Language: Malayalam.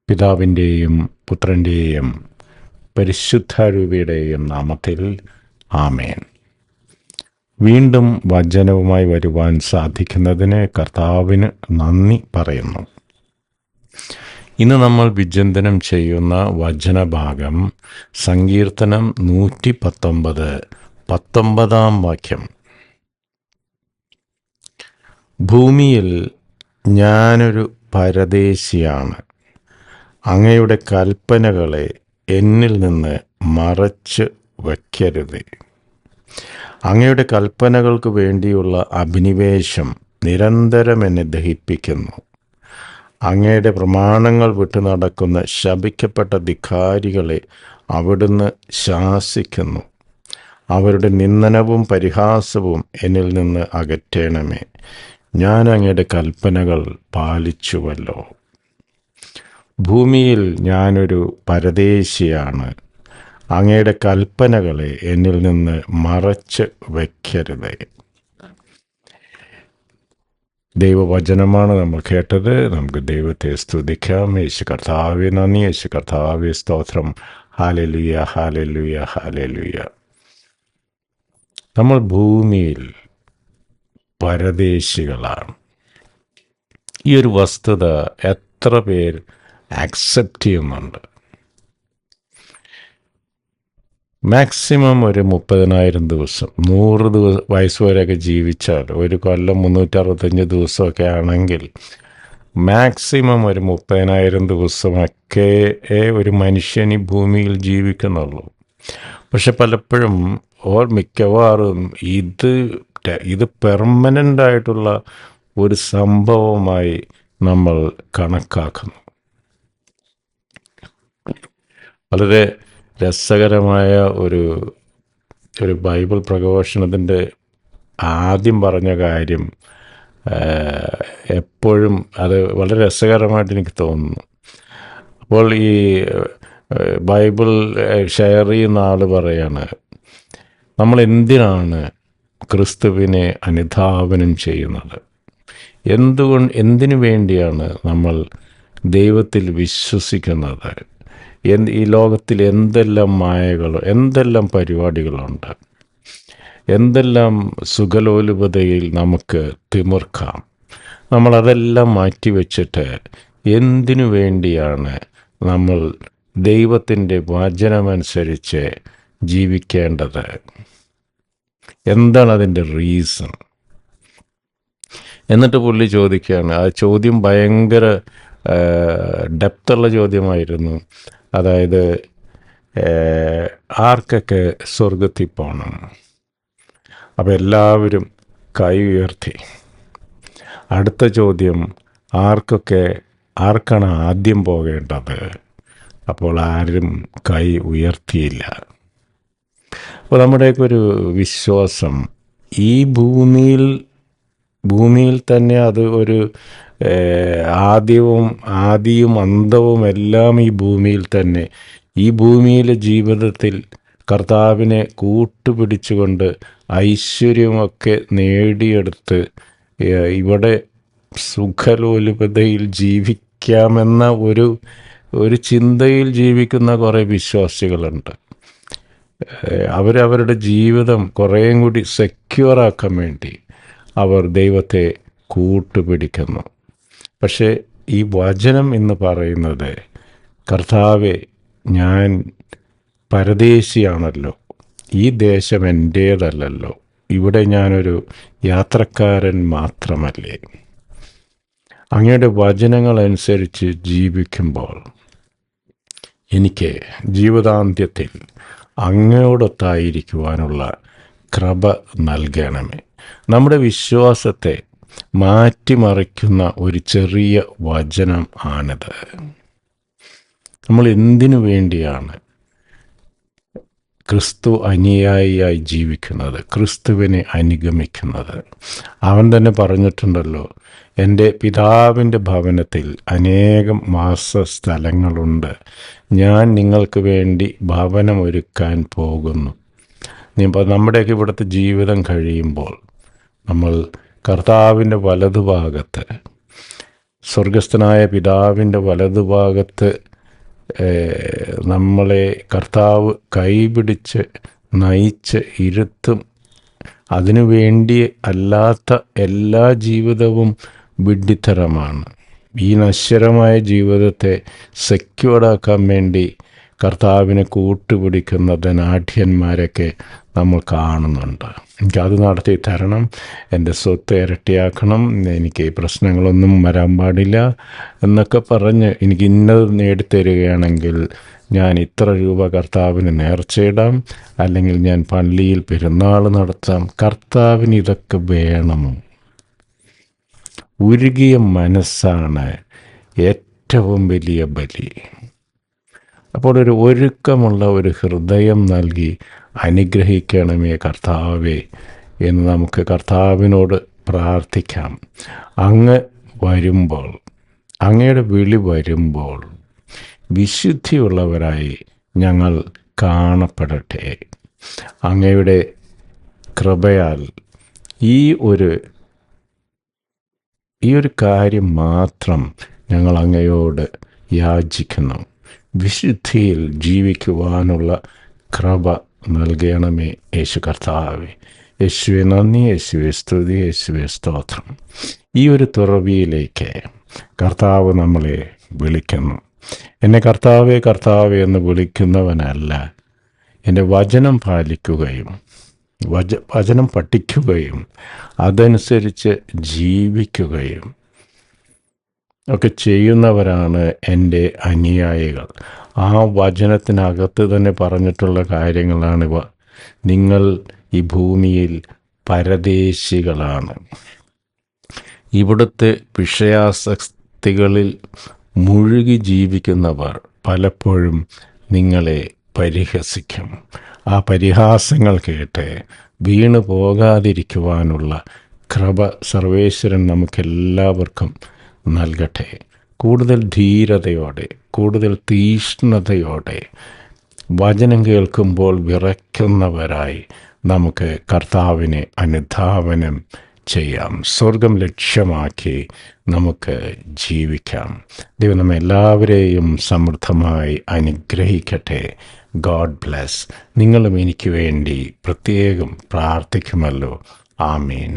പിതാവിൻ്റെയും പുത്രൻ്റെയും പരിശുദ്ധാരൂപിയുടെയും നാമത്തിൽ ആമേൻ. വീണ്ടും വചനവുമായി വരുവാൻ സാധിക്കുന്നതിന് കർത്താവിന് നന്ദി പറയുന്നു. ഇന്ന് നമ്മൾ വിചിന്തനം ചെയ്യുന്ന വചനഭാഗം സങ്കീർത്തനം 119 19 വാക്യം. ഭൂമിയിൽ ഞാനൊരു പരദേശിയാണ്, അങ്ങയുടെ കൽപ്പനകളെ എന്നിൽ നിന്ന് മറച്ച് വയ്ക്കരുതേ. അങ്ങയുടെ കൽപ്പനകൾക്ക് വേണ്ടിയുള്ള അഭിനിവേശം നിരന്തരം എന്നെ ദഹിപ്പിക്കുന്നു. അങ്ങയുടെ പ്രമാണങ്ങൾ വിട്ടു നടക്കുന്ന ശപിക്കപ്പെട്ട ധിക്കാരികളെ അവിടുന്ന് ശാസിക്കുന്നു. അവരുടെ നിന്ദനവും പരിഹാസവും എന്നിൽ നിന്ന് അകറ്റണമേ. ഞാൻ അങ്ങയുടെ കൽപ്പനകൾ പാലിച്ചുവല്ലോ. ഭൂമിയിൽ ഞാനൊരു പരദേശിയാണ്, അങ്ങയുടെ കൽപ്പനകളെ എന്നിൽ നിന്ന് മറച്ച് വയ്ക്കരുതേ. ദൈവവചനമാണ് നമ്മൾ കേട്ടത്. നമുക്ക് ദൈവത്തെ സ്തുതിക്കാം. യേശു കർത്താവേ നന്ദി, യേശു കർത്താവേ സ്തോത്രം. Hallelujah, hallelujah, hallelujah. നമ്മൾ ഭൂമിയിൽ പരദേശികളാണ്. ഈ ഒരു വസ്തുത എത്ര പേർ ആക്സെപ്റ്റ് ചെയ്യുന്നുണ്ട്? മാക്സിമം ഒരു 30,000 ദിവസം, 100 വയസ്സ് വരെയൊക്കെ ജീവിച്ചാൽ, ഒരു കൊല്ലം 365 ദിവസമൊക്കെ ആണെങ്കിൽ മാക്സിമം ഒരു 30,000 ദിവസമൊക്കെ ഒരു മനുഷ്യൻ ഈ ഭൂമിയിൽ ജീവിക്കുന്നുള്ളൂ. പക്ഷെ പലപ്പോഴും മിക്കവാറും ഇത് പെർമനൻ്റ് ആയിട്ടുള്ള ഒരു സംഭവമായി നമ്മൾ കണക്കാക്കുന്നു. വളരെ രസകരമായ ഒരു ബൈബിൾ പ്രഘോഷണത്തിൻ്റെ ആദ്യം പറഞ്ഞ കാര്യം എപ്പോഴും അത് വളരെ രസകരമായിട്ട് എനിക്ക് തോന്നുന്നു. അപ്പോൾ ഈ ബൈബിൾ ഷെയർ ചെയ്യുന്ന ആൾ പറയാണ്, നമ്മൾ എന്തിനാണ് ക്രിസ്തുവിനെ അനുധാവനം ചെയ്യുന്നത്? എന്തിനു വേണ്ടിയാണ് നമ്മൾ ദൈവത്തിൽ വിശ്വസിക്കുന്നത്? ഈ ലോകത്തിൽ എന്തെല്ലാം മായകളോ, എന്തെല്ലാം പരിപാടികളുണ്ട്, എന്തെല്ലാം സുഖലോലുപതയിൽ നമുക്ക് തിമിർക്കാം. നമ്മളതെല്ലാം മാറ്റിവെച്ചിട്ട് എന്തിനു വേണ്ടിയാണ് നമ്മൾ ദൈവത്തിൻ്റെ വചനമനുസരിച്ച് ജീവിക്കേണ്ടത്? എന്താണ് അതിൻ്റെ റീസൺ? എന്നിട്ട് പുള്ളി ചോദിക്കുകയാണ്. ആ ചോദ്യം ഭയങ്കര ഡെപ്തുള്ള ചോദ്യമായിരുന്നു. അതായത് ആർക്കൊക്കെ സ്വർഗത്തിൽ പോകണം? അപ്പോൾ എല്ലാവരും കൈ ഉയർത്തി. അടുത്ത ചോദ്യം, ആർക്കാണ് ആദ്യം പോകേണ്ടത്? അപ്പോൾ ആരും കൈ ഉയർത്തിയില്ല. അപ്പോൾ നമ്മുടെയൊക്കെ ഒരു വിശ്വാസം ഈ ഭൂമിയിൽ തന്നെ അത് ഒരു ആദിയും അന്തവും എല്ലാം ഈ ഭൂമിയിൽ തന്നെ, ഈ ഭൂമിയിലെ ജീവിതത്തിൽ കർത്താവിനെ കൂട്ടുപിടിച്ചുകൊണ്ട് ഐശ്വര്യമൊക്കെ നേടിയെടുത്ത് ഇവിടെ സുഖലോലുപതയിൽ ജീവിക്കാമെന്ന ഒരു ചിന്തയിൽ ജീവിക്കുന്ന കുറേ വിശ്വാസികളുണ്ട്. അവരവരുടെ ജീവിതം കുറേയും കൂടി സെക്യൂറാക്കാൻ വേണ്ടി അവർ ദൈവത്തെ കൂട്ടുപിടിക്കുന്നു. പക്ഷേ ഈ വചനം എന്ന് പറയുന്നത്, കർത്താവെ, ഞാൻ പരദേശിയാണല്ലോ, ഈ ദേശം എൻ്റേതല്ലല്ലോ, ഇവിടെ ഞാനൊരു യാത്രക്കാരൻ മാത്രമല്ലേ. അങ്ങയുടെ വചനങ്ങളനുസരിച്ച് ജീവിക്കുമ്പോൾ എനിക്ക് ജീവിതാന്ത്യത്തിൽ അങ്ങയോടൊത്തായിരിക്കുവാനുള്ള കൃപ നൽകണമേ. നമ്മുടെ വിശ്വാസത്തെ മാറ്റിമറിക്കുന്ന ഒരു ചെറിയ വചനം ആണിത്. നമ്മൾ എന്തിനു വേണ്ടിയാണ് ക്രിസ്തു അനുയായിയായി ജീവിക്കുന്നത്, ക്രിസ്തുവിനെ അനുഗമിക്കുന്നത്? അവൻ തന്നെ പറഞ്ഞിട്ടുണ്ടല്ലോ, എൻ്റെ പിതാവിൻ്റെ ഭവനത്തിൽ അനേകം വാസസ്ഥലങ്ങളുണ്ട്, ഞാൻ നിങ്ങൾക്ക് വേണ്ടി ഭവനമൊരുക്കാൻ പോകുന്നു. നമ്മുടെയൊക്കെ ഇവിടുത്തെ ജീവിതം കഴിയുമ്പോൾ നമ്മൾ കർത്താവിൻ്റെ വലതുഭാഗത്ത് സ്വർഗസ്ഥനായ പിതാവിൻ്റെ വലതുഭാഗത്ത് നമ്മളെ കർത്താവ് കൈപിടിച്ച് നയിച്ച് ഇരുത്തും. അതിനു വേണ്ടി അല്ലാത്ത എല്ലാ ജീവിതവും വിഡ്ഢിത്തരമാണ്. ഈ നശ്വരമായ ജീവിതത്തെ സെക്യൂർഡാക്കാൻ വേണ്ടി കർത്താവിനെ കൂട്ടുപിടിക്കുന്ന ധനാഢ്യന്മാരൊക്കെ നമ്മൾ കാണുന്നുണ്ട്. എനിക്കത് നടത്തി തരണം, എൻ്റെ സ്വത്ത് ഇരട്ടിയാക്കണം, എനിക്ക് പ്രശ്നങ്ങളൊന്നും വരാൻ പാടില്ല എന്നൊക്കെ പറഞ്ഞ് എനിക്ക് ഇന്നത് നേടിത്തരികയാണെങ്കിൽ ഞാൻ ഇത്ര രൂപ കർത്താവിന് നേർച്ചയിടാം, അല്ലെങ്കിൽ ഞാൻ പള്ളിയിൽ പെരുന്നാൾ നടത്താം. കർത്താവിന് ഇതൊക്കെ വേണമോ? ഉരുകിയ മനസ്സാണ് ഏറ്റവും വലിയ ബലി. അപ്പോൾ ഒരു ഒരുക്കമുള്ള ഒരു ഹൃദയം നൽകി അനുഗ്രഹിക്കണമേ കർത്താവേ എന്ന് നമുക്ക് കർത്താവിനോട് പ്രാർത്ഥിക്കാം. അങ്ങ് വരുമ്പോൾ, അങ്ങയുടെ വിളി വരുമ്പോൾ വിശുദ്ധിയുള്ളവരായി ഞങ്ങൾ കാണപ്പെടട്ടെ. അങ്ങയുടെ കൃപയാൽ ഈ ഒരു കാര്യം മാത്രം ഞങ്ങൾ അങ്ങയോട് യാചിക്കുന്നു. വിശുദ്ധിയിൽ ജീവിക്കുവാനുള്ള കൃപ നൽകണമേ യേശു കർത്താവേ. യേശുവെ നന്ദി, യേശുവെ സ്തുതി, യേശുവെ സ്തോത്രം. ഈ ഒരു തുറവിയിലേക്ക് കർത്താവ് നമ്മളെ വിളിക്കുന്നു. എന്നെ കർത്താവേ കർത്താവേ എന്ന് വിളിക്കുന്നവനല്ല, എൻ്റെ വചനം പാലിക്കുകയും വചനം പഠിക്കുകയും അതനുസരിച്ച് ജീവിക്കുകയും ഒക്കെ ചെയ്യുന്നവരാണ് എൻ്റെ അനുയായികൾ. ആ വചനത്തിനകത്ത് തന്നെ പറഞ്ഞിട്ടുള്ള കാര്യങ്ങളാണിവ. നിങ്ങൾ ഈ ഭൂമിയിൽ പരദേശികളാണ്. ഇവിടുത്തെ വിഷയാസക്തികളിൽ മുഴുകി ജീവിക്കുന്നവർ പലപ്പോഴും നിങ്ങളെ പരിഹസിക്കും. ആ പരിഹാസങ്ങൾ കേട്ട് വീണു പോകാതിരിക്കുവാനുള്ള കൃപ സർവേശ്വരൻ നമുക്കെല്ലാവർക്കും നൽകട്ടെ. കൂടുതൽ ധീരതയോടെ, കൂടുതൽ തീഷ്ണതയോടെ വചനം കേൾക്കുമ്പോൾ വിറയ്ക്കുന്നവരായി നമുക്ക് കർത്താവിനെ അനുധാവനം ചെയ്യാം. സ്വർഗം ലക്ഷ്യമാക്കി നമുക്ക് ജീവിക്കാം. ദൈവം നമ്മെല്ലാവരെയും സമൃദ്ധമായി അനുഗ്രഹിക്കട്ടെ. God bless. നിങ്ങളും എനിക്ക് വേണ്ടി പ്രത്യേകം പ്രാർത്ഥിക്കുമല്ലോ. ആമീൻ.